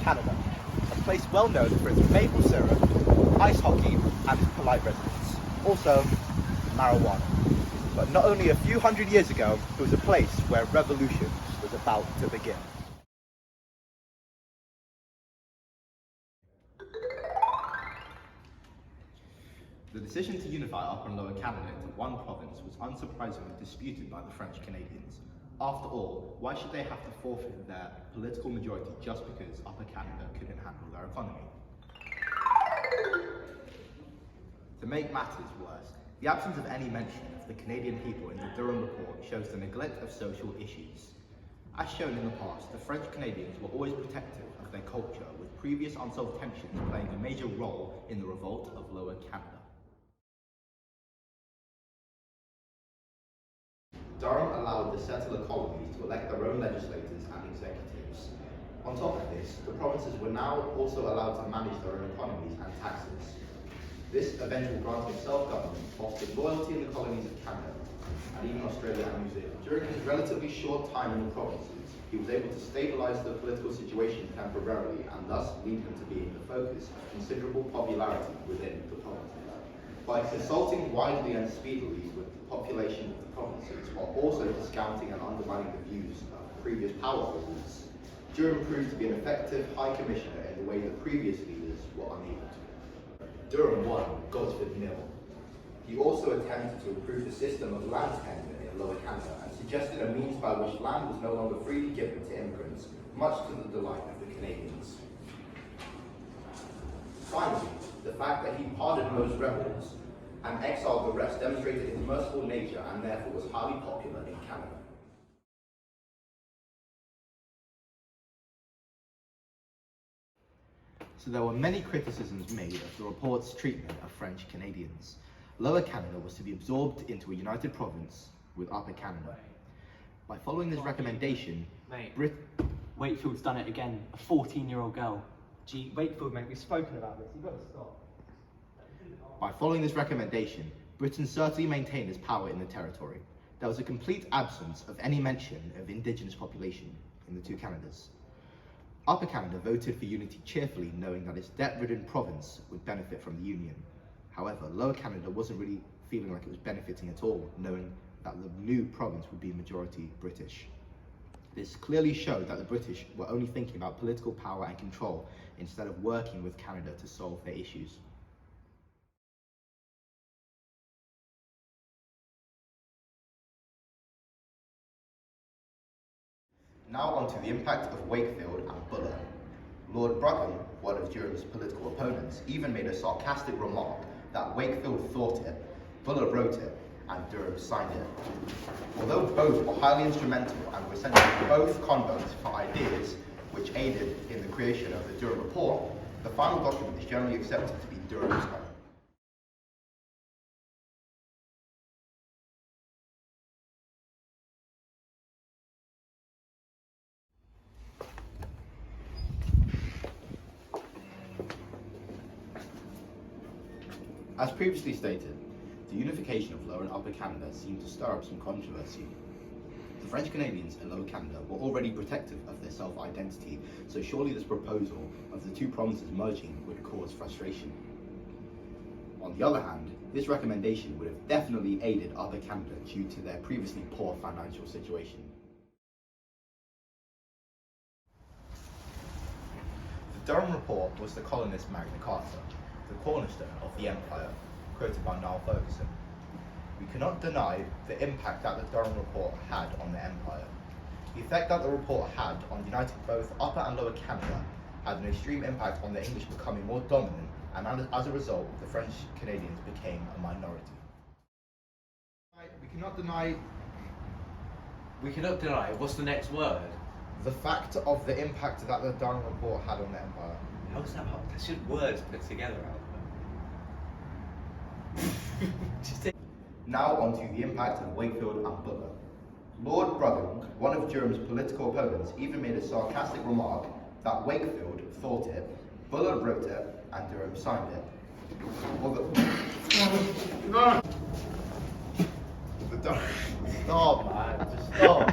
Canada, a place well known for its maple syrup, ice hockey, and its polite residents. Also, marijuana. But not only a few hundred years ago, it was a place where revolution was about to begin. The decision to unify Upper and Lower Canada into one province was unsurprisingly disputed by the French Canadians. After all, why should they have to forfeit their political majority just because Upper Canada couldn't handle their economy? To make matters worse, the absence of any mention of the Canadian people in the Durham report shows the neglect of social issues. As shown in the past, the French Canadians were always protective of their culture, with previous unsolved tensions playing a major role in the revolt of Lower Canada. Durham allowed the settler colonies to elect their own legislators and executives. On top of this, the provinces were now also allowed to manage their own economies and taxes. This eventual granting of self-government fostered loyalty in the colonies of Canada, and even Australia and New Zealand. During his relatively short time in the provinces, he was able to stabilise the political situation temporarily and thus lead him to being the focus of considerable popularity within the provinces. By consulting widely and speedily with the population of the provinces, while also discounting and undermining the views of previous power holders, Durham proved to be an effective High Commissioner in the way that previous leaders were unable to. Durham won Gosford nil. He also attempted to improve the system of land tenure in Lower Canada and suggested a means by which land was no longer freely given to immigrants, much to the delight of the Canadians. Finally, the fact that he pardoned most rebels and exiled the rest demonstrated his merciful nature and therefore was highly popular in Canada. So there were many criticisms made of the report's treatment of French Canadians. Lower Canada was to be absorbed into a united province with Upper Canada. By following this recommendation, Wakefield's done it again, a 14-year-old girl. Gee, Wakefield, mate, we've spoken about this. You've got to stop. By following this recommendation, Britain certainly maintained its power in the territory. There was a complete absence of any mention of indigenous population in the two Canadas. Upper Canada voted for unity cheerfully, knowing that its debt-ridden province would benefit from the Union. However, Lower Canada wasn't really feeling like it was benefiting at all, knowing that the new province would be majority British. This clearly showed that the British were only thinking about political power and control instead of working with Canada to solve their issues. Now on to the impact of Wakefield and Buller. Lord Brougham, one of Durham's political opponents, even made a sarcastic remark that Wakefield thought it, Buller wrote it, and Durham signed it. Although both were highly instrumental and were essentially both conduits for ideas which aided in the creation of the Durham Report, the final document is generally accepted to be Durham's own. As previously stated, the unification of Lower and Upper Canada seemed to stir up some controversy. The French Canadians in Lower Canada were already protective of their self-identity, so surely this proposal of the two provinces merging would cause frustration. On the other hand, this recommendation would have definitely aided Upper Canada due to their previously poor financial situation. The Durham Report was the colonist Magna Carta, the cornerstone of the empire, quoted by Niall Ferguson. We cannot deny the impact that the Durham Report had on the empire. The effect that the report had on uniting both Upper and Lower Canada had an extreme impact on the English becoming more dominant, and as a result, the French Canadians became a minority. We cannot deny. What's the next word? The fact of the impact that the Durham Report had on the empire. How's that hard? That's just words put together, Albert. Now on to the impact of Wakefield and Buller. Lord Brougham, one of Durham's political opponents, even made a sarcastic remark that Wakefield thought it, Buller wrote it, and Durham signed it. Stop, man, just stop.